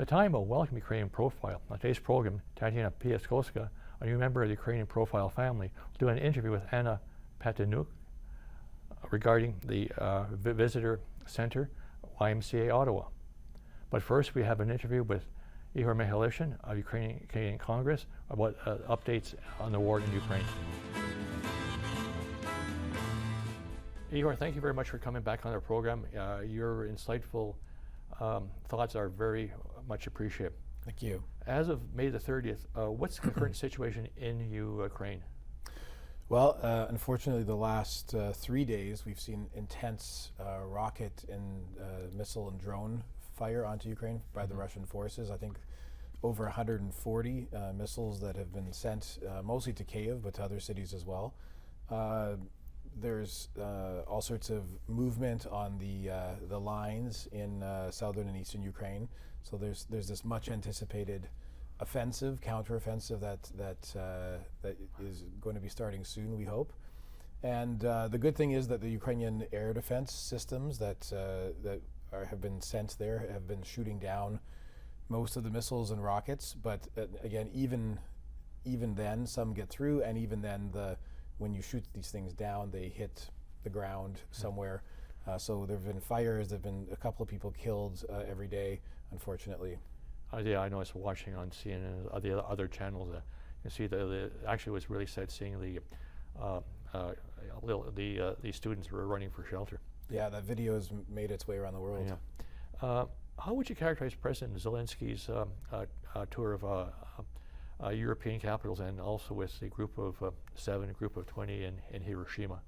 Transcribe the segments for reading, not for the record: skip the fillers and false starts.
The time will welcome Ukrainian Profile. On today's program, Tatiana Piaskowska, a new member of the Ukrainian Profile family, will do an interview with Anna Patanuk regarding the Visitor Center, YMCA Ottawa. But first, we have an interview with Igor Mikhailishin of Ukrainian Canadian Congress about updates on the war in Ukraine. Igor, thank you very much for coming back on our program. Your insightful thoughts are very much appreciated. Thank you. As of May the 30th, what's the current situation in Ukraine? Well, unfortunately, the last 3 days, we've seen intense rocket and missile and drone fire onto Ukraine by the Russian forces. I think over 140 missiles that have been sent, mostly to Kyiv, but to other cities as well. There's all sorts of movement on the lines in southern and eastern Ukraine. So there's this much anticipated offensive, counteroffensive that is going to be starting soon, we hope. And the good thing is that the Ukrainian air defense systems that have been sent there have been shooting down most of the missiles and rockets. But again, even then, some get through, and even then, when you shoot these things down, they hit the ground somewhere. So there have been fires. There have been a couple of people killed every day, unfortunately. Yeah, I know. I was watching on CNN and the other channels. You can see actually it was really sad seeing the students were running for shelter. Yeah, that video has made its way around the world. Yeah. How would you characterize President Zelensky's tour of European capitals, and also with the group of 7, a group of 20 in Hiroshima?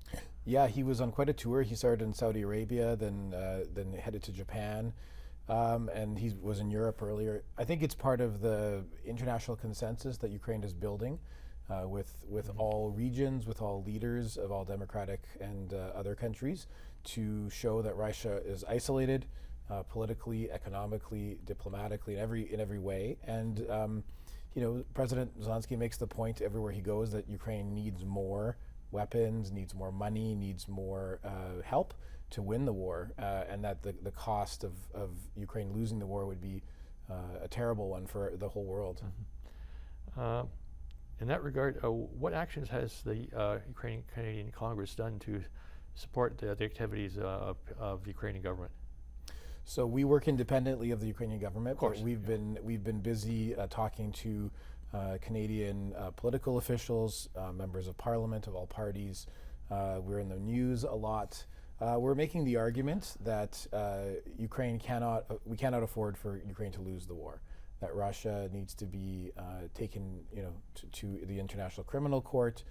Yeah, he was on quite a tour. He started in Saudi Arabia, then headed to Japan, and he was in Europe earlier. I think it's part of the international consensus that Ukraine is building with all regions, with all leaders of all democratic and other countries, to show that Russia is isolated politically, economically, diplomatically, in every way. And President Zelensky makes the point everywhere he goes that Ukraine needs more weapons, needs more money, needs more help to win the war, and that the cost of Ukraine losing the war would be a terrible one for the whole world. In that regard, what actions has the Ukrainian Canadian Congress done to support the activities of the Ukrainian government? So we work independently of the Ukrainian government, but we've been busy talking to Canadian political officials, members of parliament of all parties. We're in the news a lot. We're making the argument that we cannot afford for Ukraine to lose the war. That Russia needs to be taken, to the International Criminal Court.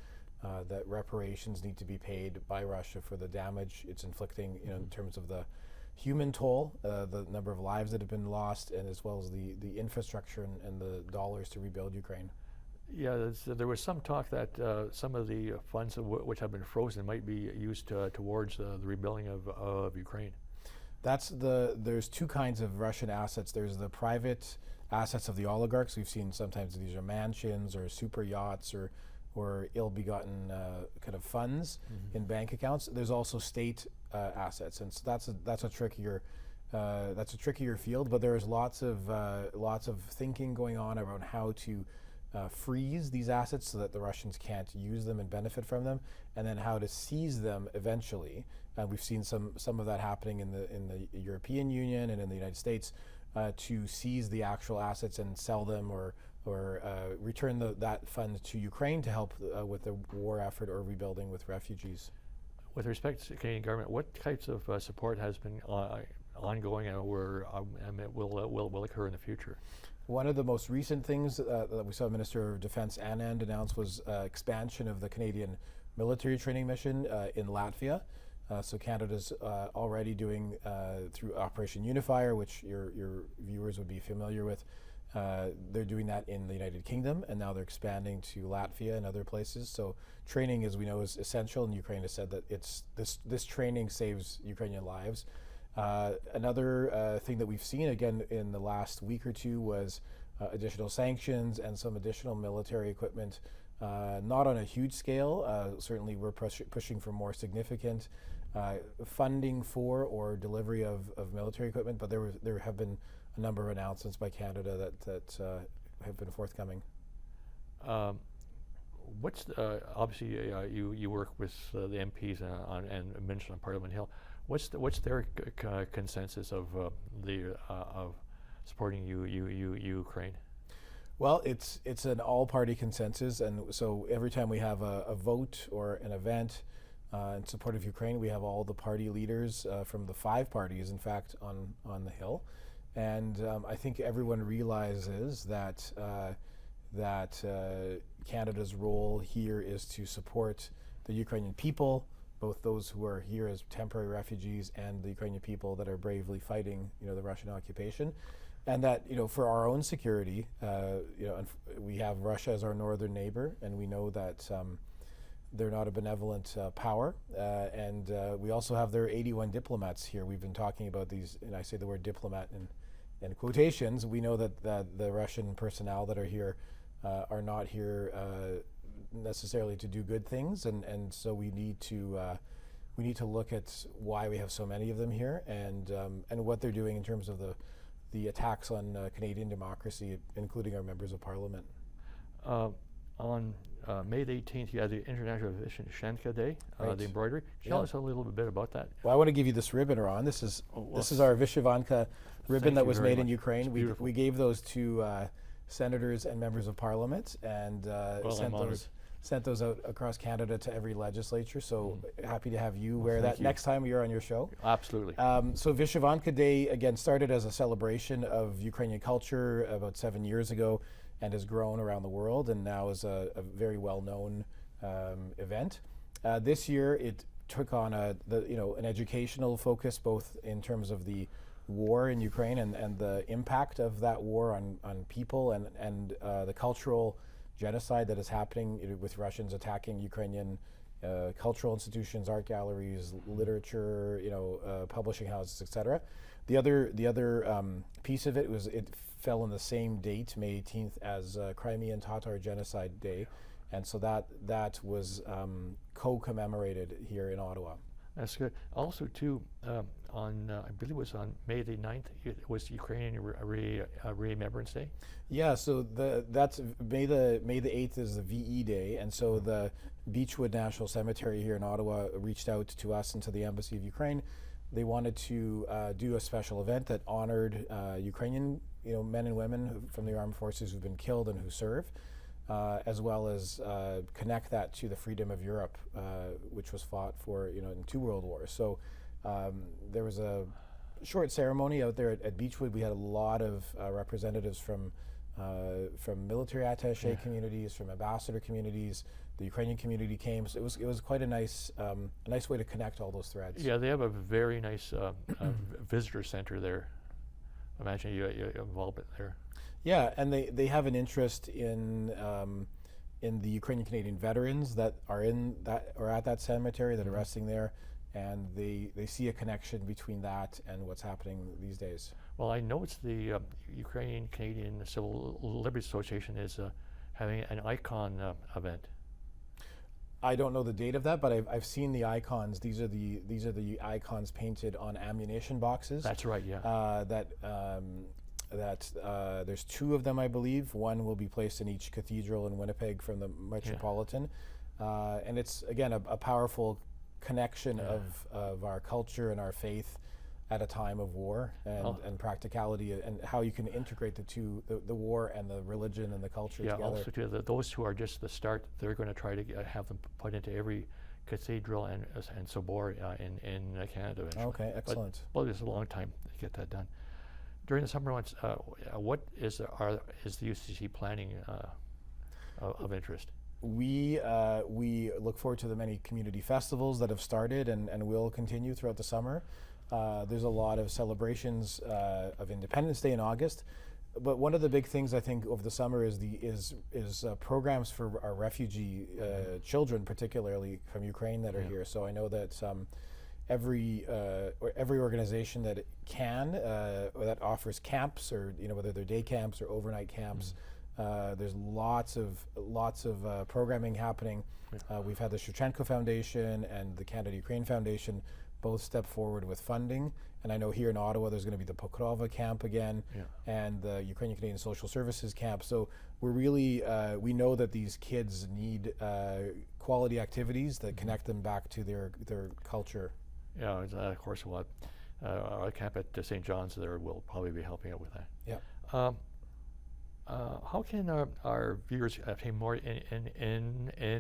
That reparations need to be paid by Russia for the damage it's inflicting, in terms of the human toll, the number of lives that have been lost, and as well as the infrastructure and the dollars to rebuild Ukraine. Yeah, there was some talk that some of the funds which have been frozen might be used towards the rebuilding of Ukraine. There's two kinds of Russian assets. There's the private assets of the oligarchs. We've seen sometimes these are mansions or super yachts or ill-begotten kind of funds in bank accounts. There's also state assets, and so that's a trickier field. But there's lots of thinking going on around how to freeze these assets so that the Russians can't use them and benefit from them, and then how to seize them eventually. We've seen some of that happening in the European Union and in the United States, to seize the actual assets and sell them or return that fund to Ukraine to help with the war effort or rebuilding with refugees. With respect to the Canadian government, what types of support has been ongoing and will occur in the future? One of the most recent things that we saw Minister of Defense Anand announce was expansion of the Canadian military training mission in Latvia. So Canada's already doing through Operation Unifier, which your viewers would be familiar with. They're doing that in the United Kingdom, and now they're expanding to Latvia and other places. So training, as we know, is essential, and Ukraine has said that this training saves Ukrainian lives. Another thing that we've seen again in the last week or two was additional sanctions and some additional military equipment, not on a huge scale. Certainly we're pushing for more significant funding for or delivery of military equipment, but there have been a number of announcements by Canada that have been forthcoming. What's obviously you work with the MPs and ministers on Parliament Hill. What's their consensus of of supporting Ukraine? Well, it's an all-party consensus, and so every time we have a vote or an event in support of Ukraine, we have all the party leaders from the 5 parties, in fact, on the Hill, and I think everyone realizes that Canada's role here is to support the Ukrainian people, both those who are here as temporary refugees and the Ukrainian people that are bravely fighting, the Russian occupation. And that, for our own security, we have Russia as our northern neighbor, and we know that they're not a benevolent power. And we also have their 81 diplomats here. We've been talking about these, and I say the word diplomat in quotations. We know that the Russian personnel that are here are not here necessarily to do good things, and so we need to look at why we have so many of them here, and what they're doing in terms of the attacks on Canadian democracy, including our members of Parliament. On May the 18th, you had the International Vishnenka Day, Right. the embroidery. Tell us a little bit about that. Well, I want to give you this ribbon, Ron. This is our Vyshyvanka ribbon that was made in Ukraine. We gave those to senators and members of Parliament, and sent those out across Canada to every legislature. So happy to have you wear that next time you're on your show. Absolutely. So Vyshyvanka Day, again, started as a celebration of Ukrainian culture about 7 years ago and has grown around the world, and now is a very well-known event. This year it took on an educational focus, both in terms of the war in Ukraine and the impact of that war on people and the cultural genocide that is happening with Russians attacking Ukrainian cultural institutions, art galleries, literature, publishing houses, etc. The other piece of it was it fell on the same date, May 18th, as Crimean Tatar Genocide Day, and so that was co-commemorated here in Ottawa. That's good. Also, too, on I believe it was on May the 9th, it was Ukrainian Remembrance Day. Yeah, so that's May the 8th is the VE Day, and so the Beechwood National Cemetery here in Ottawa reached out to us and to the Embassy of Ukraine. They wanted to do a special event that honored Ukrainian men and women from the armed forces who've been killed and who serve, as well as connect that to the freedom of Europe, which was fought for in 2 world wars. So there was a short ceremony out there at Beechwood. We had a lot of representatives from military attaché communities, from ambassador communities. The Ukrainian community came, so it was quite a nice way to connect all those threads. Yeah, they have a very nice visitor center there. Imagine you involve it there. Yeah, and they have an interest in the Ukrainian Canadian veterans that are at that cemetery, that are resting there, and they see a connection between that and what's happening these days. Well, I know it's the Ukrainian Canadian Civil Liberties Association is having an icon event. I don't know the date of that, but I've seen the icons. These are the icons painted on ammunition boxes. That's right. Yeah. There's 2 of them, I believe. One will be placed in each cathedral in Winnipeg from the Metropolitan, and it's again a powerful connection of our culture and our faith at a time of war and practicality, and how you can integrate the two, the war and the religion and the culture together. Yeah, also too, those who are just the start, they're going to try to have them put into every cathedral and sobor in Canada eventually. Okay, excellent. Well, it's a long time to get that done. During the summer months, what is the UCC planning of interest? We look forward to the many community festivals that have started and will continue throughout the summer. There's a lot of celebrations of Independence Day in August, but one of the big things I think over the summer is programs for our refugee children, particularly from Ukraine, that are here. So I know that every organization that can or that offers camps, or whether they're day camps or overnight camps. There's lots of programming happening. We've had the Shevchenko Foundation and the Canada-Ukraine Foundation both step forward with funding. And I know here in Ottawa, there's going to be the Pokrova camp again, and the Ukrainian Canadian Social Services camp. So we're really, we know that these kids need quality activities that connect them back to their culture. Yeah, of course, what our camp at St. John's there will probably be helping out with that. Yeah. How can our viewers obtain more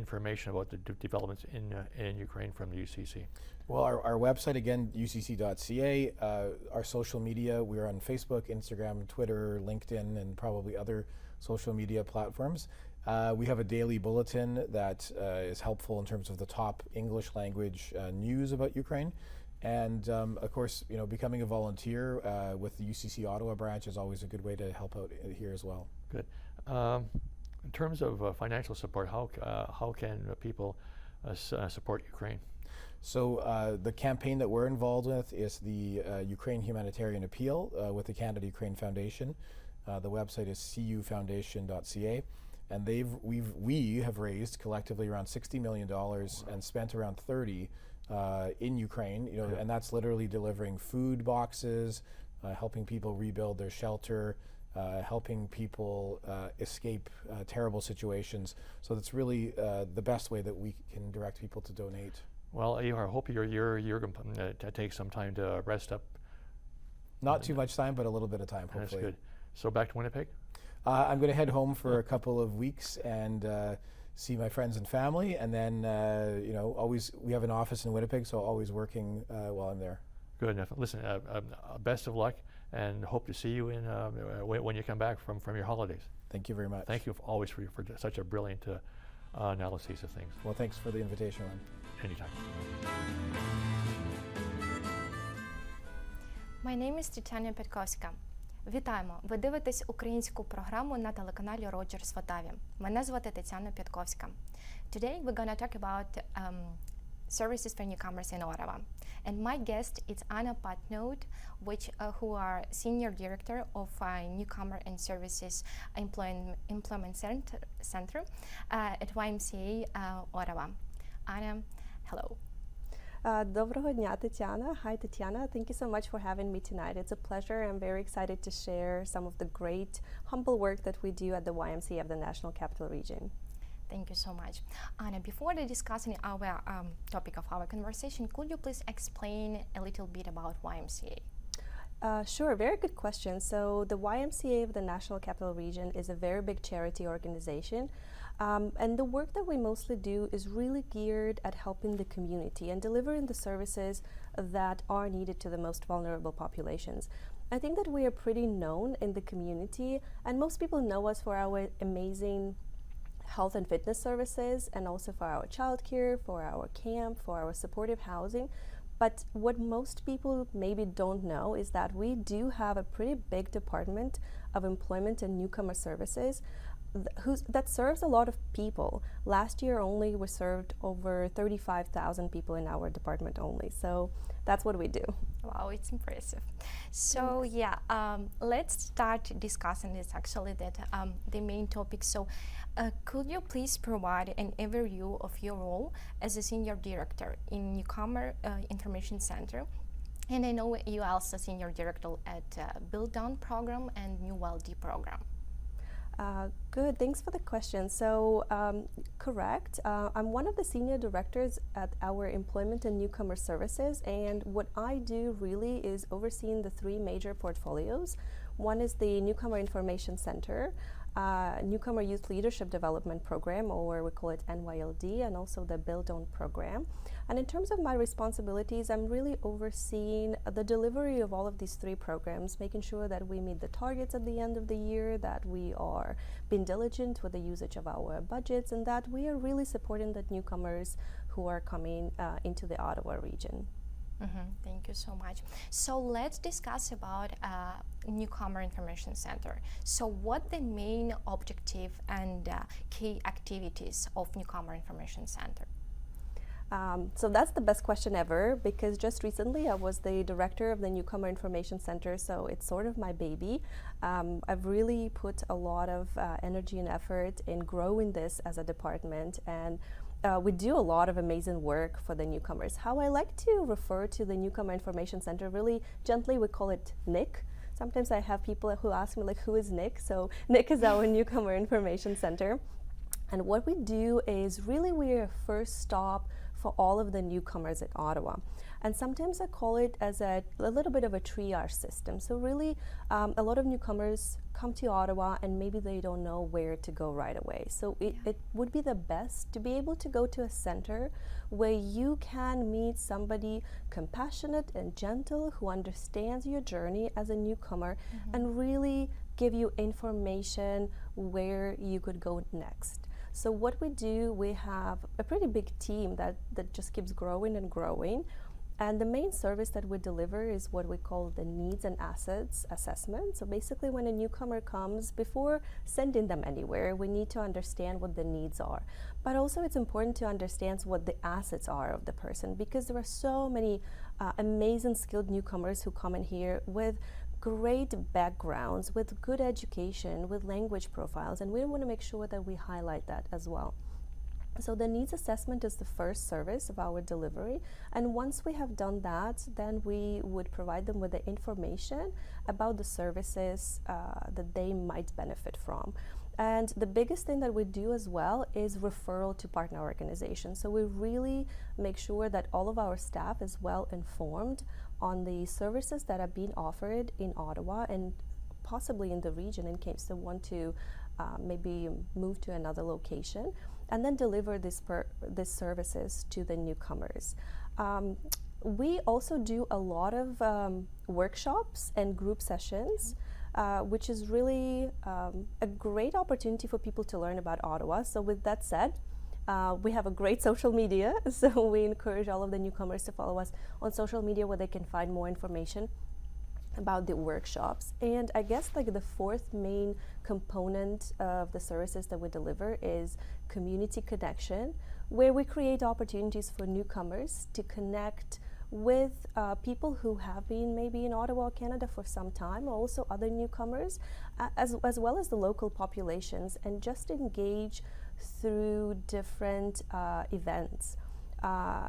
information about the developments in Ukraine from the UCC? Well, our website, again, ucc.ca, our social media, we're on Facebook, Instagram, Twitter, LinkedIn, and probably other social media platforms. We have a daily bulletin that is helpful in terms of the top English language news about Ukraine. And of course, becoming a volunteer with the UCC Ottawa branch is always a good way to help out here as well. Good. In terms of financial support, how can people support Ukraine? So the campaign that we're involved with is the Ukraine Humanitarian Appeal with the Canada-Ukraine Foundation. The website is cufoundation.ca. And we have raised collectively around $60 million and spent around 30 in Ukraine, and that's literally delivering food boxes, helping people rebuild their shelter, helping people escape terrible situations. So that's really the best way that we can direct people to donate. Well, I hope you're going to take some time to rest up. Not too much time, but a little bit of time, hopefully. That's good. So back to Winnipeg? I'm going to head home for a couple of weeks and see my friends and family, and then always we have an office in Winnipeg, so always working while I'm there. Good enough. Listen, best of luck, and hope to see you when you come back from your holidays. Thank you very much. Thank you always for such a brilliant analysis of things. Well, thanks for the invitation, Ron. Anytime. My name is Тетяна Петковська. Вітаємо! Ви дивитесь українську програму на телеканалі Роджерс в Оттаві. Мене звати Тетяна Петковська. Today we're going to talk about services for newcomers in Ottawa. And my guest is Anna Patnaud, who are Senior Director of Newcomer and Services Employment Center at YMCA Ottawa. Anna, hello. Доброго дня, Tatiana. Hi, Tatiana. Thank you so much for having me tonight. It's a pleasure. I'm very excited to share some of the great, humble work that we do at the YMCA of the National Capital Region. Thank you so much. Anna, before discussing our topic of our conversation, could you please explain a little bit about YMCA? Sure, very good question. So the YMCA of the National Capital Region is a very big charity organization. And the work that we mostly do is really geared at helping the community and delivering the services that are needed to the most vulnerable populations. I think that we are pretty known in the community, and most people know us for our amazing health and fitness services, and also for our childcare, for our camp, for our supportive housing. But what most people maybe don't know is that we do have a pretty big department of employment and newcomer services that serves a lot of people. Last year only we served over 35,000 people in our department only. So that's what we do. Wow, it's impressive. So yeah, let's start discussing this actually, the main topic. So could you please provide an overview of your role as a Senior Director in Newcomer Information Center? And I know you also Senior Director at Build Down program and New WellD program. Good, thanks for the question. So, correct. I'm one of the senior directors at our Employment and Newcomer Services, and what I do really is overseeing the three major portfolios. One is the Newcomer Information Center, Newcomer Youth Leadership Development Program, or we call it NYLD, and also the Build On program. And in terms of my responsibilities, I'm really overseeing the delivery of all of these three programs, making sure that we meet the targets at the end of the year, that we are being diligent with the usage of our budgets, and that we are really supporting the newcomers who are coming into the Ottawa region. Thank you so much. So let's discuss about Newcomer Information Center. So what the main objective and key activities of Newcomer Information Center? So that's the best question ever, because just recently I was the director of the Newcomer Information Center, so it's sort of my baby. I've really put a lot of energy and effort in growing this as a department, and we do a lot of amazing work for the newcomers. How I like to refer to the Newcomer Information Center, really gently, we call it NIC. Sometimes I have people who ask me, like, who is NIC? So NIC is our Newcomer Information Center. And what we do is really we're a first stop for all of the newcomers in Ottawa. And sometimes I call it as a little bit of a triage system. So really, a lot of newcomers come to Ottawa and maybe they don't know where to go right away. So it would be the best to be able to go to a center where you can meet somebody compassionate and gentle who understands your journey as a newcomer and really give you information where you could go next. So what we do, we have a pretty big team that just keeps growing and growing. And the main service that we deliver is what we call the needs and assets assessment. So basically when a newcomer comes, before sending them anywhere, we need to understand what the needs are. But also it's important to understand what the assets are of the person, because there are so many amazing skilled newcomers who come in here with great backgrounds, with good education, with language profiles, and we want to make sure that we highlight that as well. So the needs assessment is the first service of our delivery, and once we have done that, then we would provide them with the information about the services that they might benefit from. And the biggest thing that we do as well is referral to partner organizations. So we really make sure that all of our staff is well informed on the services that are being offered in Ottawa and possibly in the region in case they want to maybe move to another location, and then deliver these services to the newcomers. We also do a lot of workshops and group sessions, which is really a great opportunity for people to learn about Ottawa. So with that said, we have a great social media, so we encourage all of the newcomers to follow us on social media where they can find more information about the workshops. And I guess like the fourth main component of the services that we deliver is community connection, where we create opportunities for newcomers to connect with people who have been maybe in Ottawa, Canada for some time, or also other newcomers, as well as the local populations, and just engage through different events.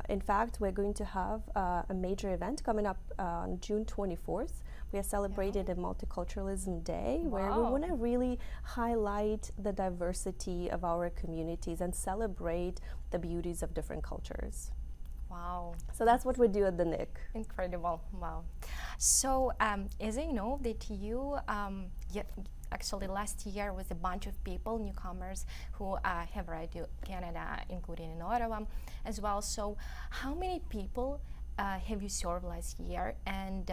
In fact, we're going to have a major event coming up on June 24th. We are celebrating a Multiculturalism Day, where we want to really highlight the diversity of our communities and celebrate the beauties of different cultures. Wow. So that's what we do at the NIC. Incredible. Wow. So as I know that you actually last year was a bunch of people, newcomers, who have arrived to Canada, including in Ottawa as well. So how many people have you served last year? And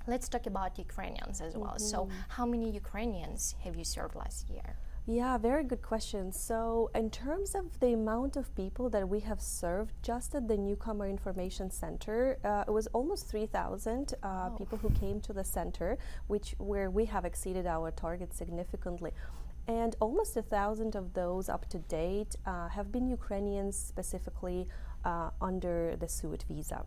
let's talk about Ukrainians as well. So how many Ukrainians have you served last year? Yeah, very good question. So in terms of the amount of people that we have served just at the Newcomer Information Center, it was almost 3,000 people who came to the center, where we have exceeded our target significantly. And almost 1,000 of those up to date have been Ukrainians, specifically under the SUIT visa.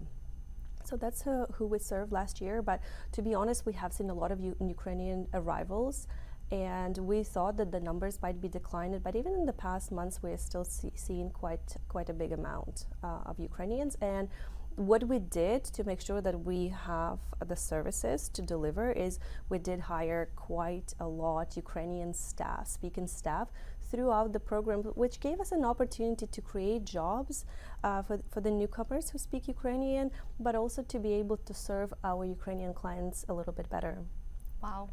So that's who we served last year. But to be honest, we have seen a lot of Ukrainian arrivals, and we thought that the numbers might be declining, but even in the past months we're still seeing quite a big amount of Ukrainians. And what we did to make sure that we have the services to deliver is we did hire quite a lot Ukrainian staff, speaking staff, throughout the program, which gave us an opportunity to create jobs for the newcomers who speak Ukrainian, but also to be able to serve our Ukrainian clients a little bit better. Wow,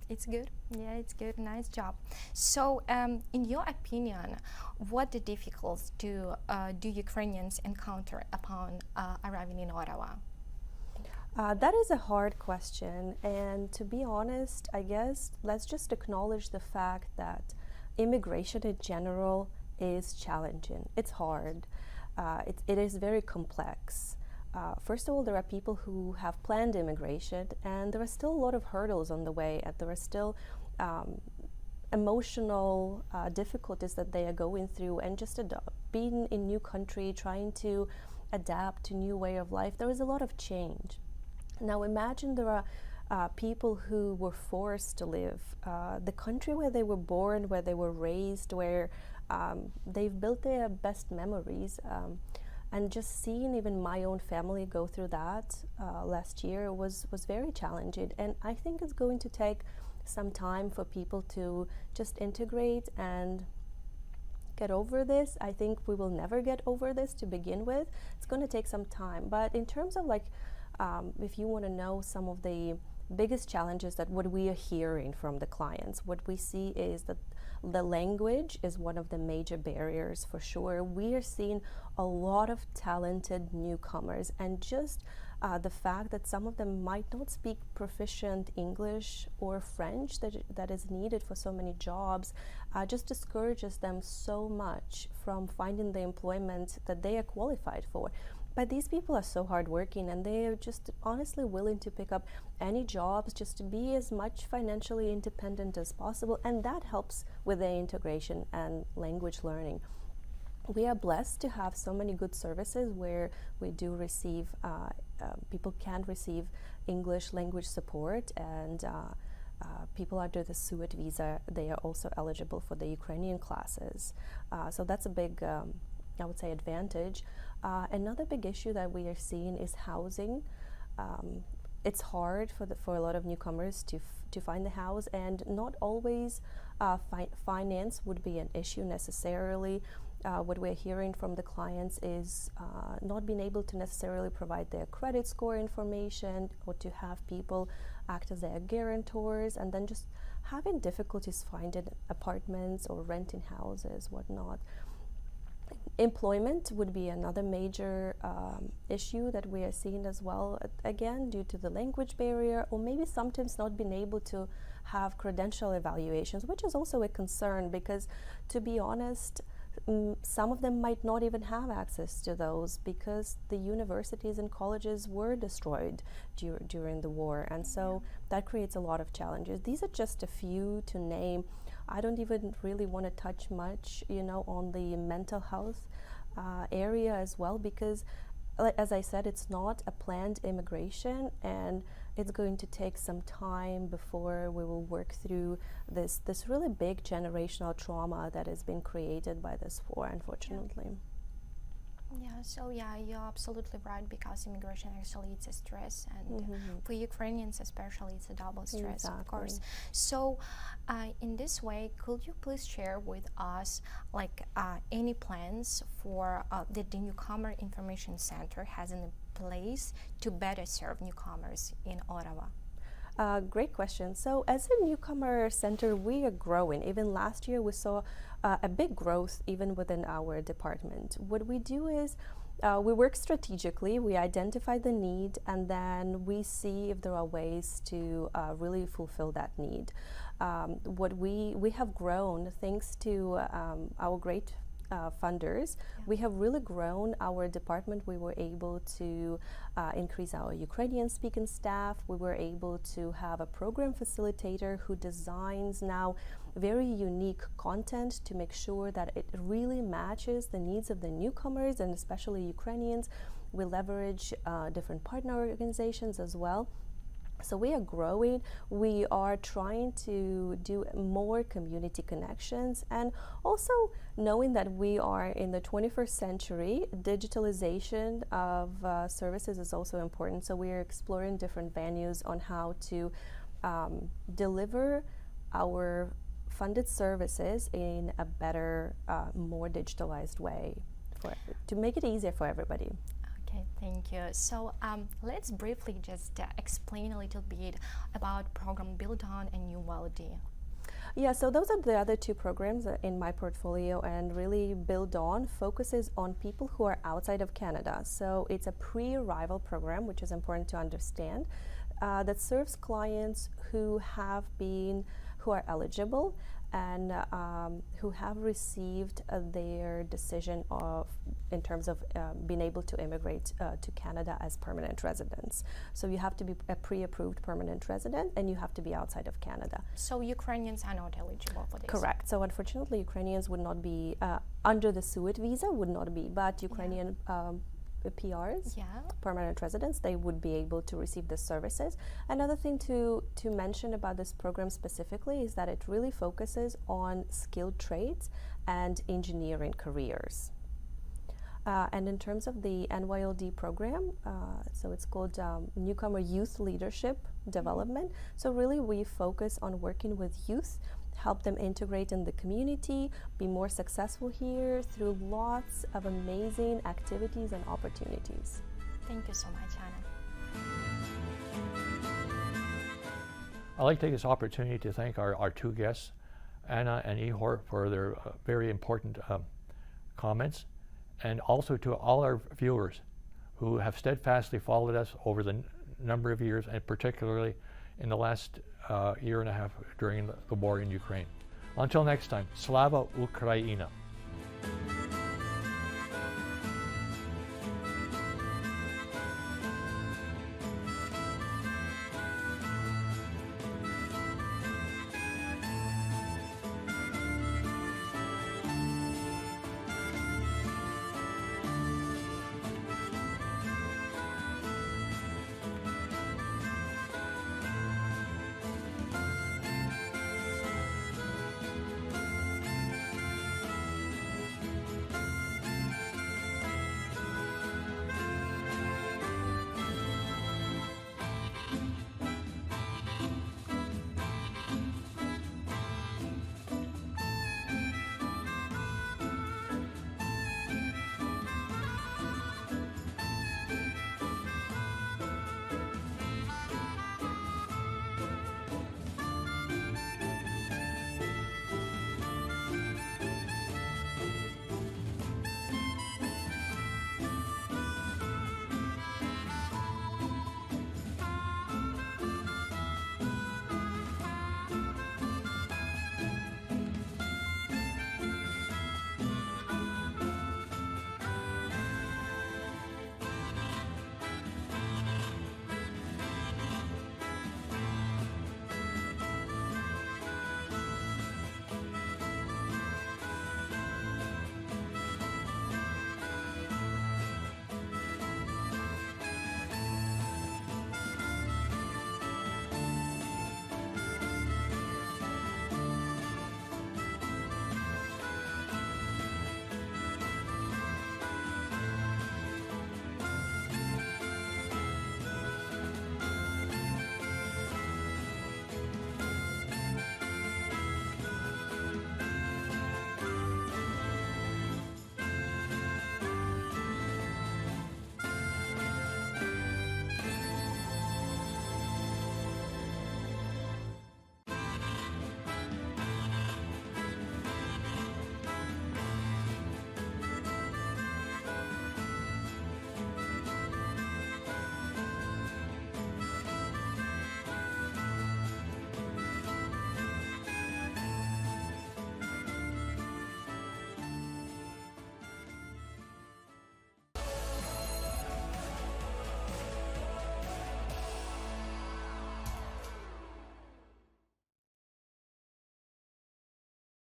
it's good. Yeah, it's good. Nice job. So, in your opinion, what the difficulties do Ukrainians encounter upon arriving in Ottawa? That is a hard question, and to be honest, I guess let's just acknowledge the fact that immigration in general is challenging. It's hard. It is very complex. First of all, there are people who have planned immigration, and there are still a lot of hurdles on the way, and there are still emotional difficulties that they are going through, and just being in new country, trying to adapt to new way of life. There is a lot of change. Now imagine there are people who were forced to live the country where they were born, where they were raised, where they've built their best memories. And just seeing even my own family go through that last year was very challenging. And I think it's going to take some time for people to just integrate and get over this. I think we will never get over this to begin with. It's going to take some time. But in terms of like, if you want to know some of the biggest challenges that what we are hearing from the clients, what we see is that the language is one of the major barriers for sure. We are seeing a lot of talented newcomers, and just the fact that some of them might not speak proficient English or French that is needed for so many jobs just discourages them so much from finding the employment that they are qualified for. But these people are so hardworking, and they are just honestly willing to pick up any jobs just to be as much financially independent as possible, and that helps with their integration and language learning. We are blessed to have so many good services where we do receive, people can receive English language support, and people under the SUIT visa, they are also eligible for the Ukrainian classes. So that's a big, I would say, advantage. Another big issue that we are seeing is housing. It's hard for a lot of newcomers to find the house, and not always finance would be an issue necessarily. What we're hearing from the clients is not being able to necessarily provide their credit score information, or to have people act as their guarantors, and then just having difficulties finding apartments or renting houses, whatnot. Employment would be another major issue that we are seeing as well, again due to the language barrier, or maybe sometimes not being able to have credential evaluations, which is also a concern because, to be honest, some of them might not even have access to those because the universities and colleges were destroyed during the war, and so that creates a lot of challenges. These are just a few to name. I don't even really want to touch much, on the mental health area as well, because, as I said, it's not a planned immigration, and it's going to take some time before we will work through this really big generational trauma that has been created by this war, unfortunately. You're absolutely right, because immigration actually it's a stress, and for Ukrainians especially it's a double stress, of course. So in this way, could you please share with us any plans for that the Newcomer Information Center has in place to better serve newcomers in Ottawa? Great question. So as a newcomer center, we are growing. Even last year, we saw a big growth even within our department. What we do is we work strategically. We identify the need, and then we see if there are ways to really fulfill that need. What we have grown thanks to our great funders. We have really grown our department. We were able to increase our Ukrainian speaking staff. We were able to have a program facilitator who designs now very unique content to make sure that it really matches the needs of the newcomers, and especially Ukrainians. We leverage different partner organizations as well. So we are growing. We are trying to do more community connections, and also knowing that we are in the 21st century, digitalization of services is also important. So we are exploring different venues on how to deliver our funded services in a better, more digitalized way to make it easier for everybody. Okay, thank you. So let's briefly just explain a little bit about program Build On and New Melody. Yeah, so those are the other two programs in my portfolio, and really Build On focuses on people who are outside of Canada. So it's a pre-arrival program, which is important to understand, that serves clients who are eligible and who have received their decision in terms of being able to immigrate to Canada as permanent residents. So you have to be a pre-approved permanent resident, and you have to be outside of Canada. So Ukrainians are not eligible for this? Correct. So unfortunately, Ukrainians would not be, under the SUIT visa would not be, but Ukrainian PRs, Yeah. permanent residents, they would be able to receive the services. Another thing to mention about this program specifically is that it really focuses on skilled trades and engineering careers. And in terms of the NYLD program, so it's called Newcomer Youth Leadership Development. So really we focus on working with youth, help them integrate in the community, be more successful here through lots of amazing activities and opportunities. Thank you so much, Anna. I'd like to take this opportunity to thank our two guests, Anna and Ihor, for their very important comments, and also to all our viewers who have steadfastly followed us over the number of years, and particularly in the last year and a half during the war in Ukraine. Until next time, Slava Ukraina!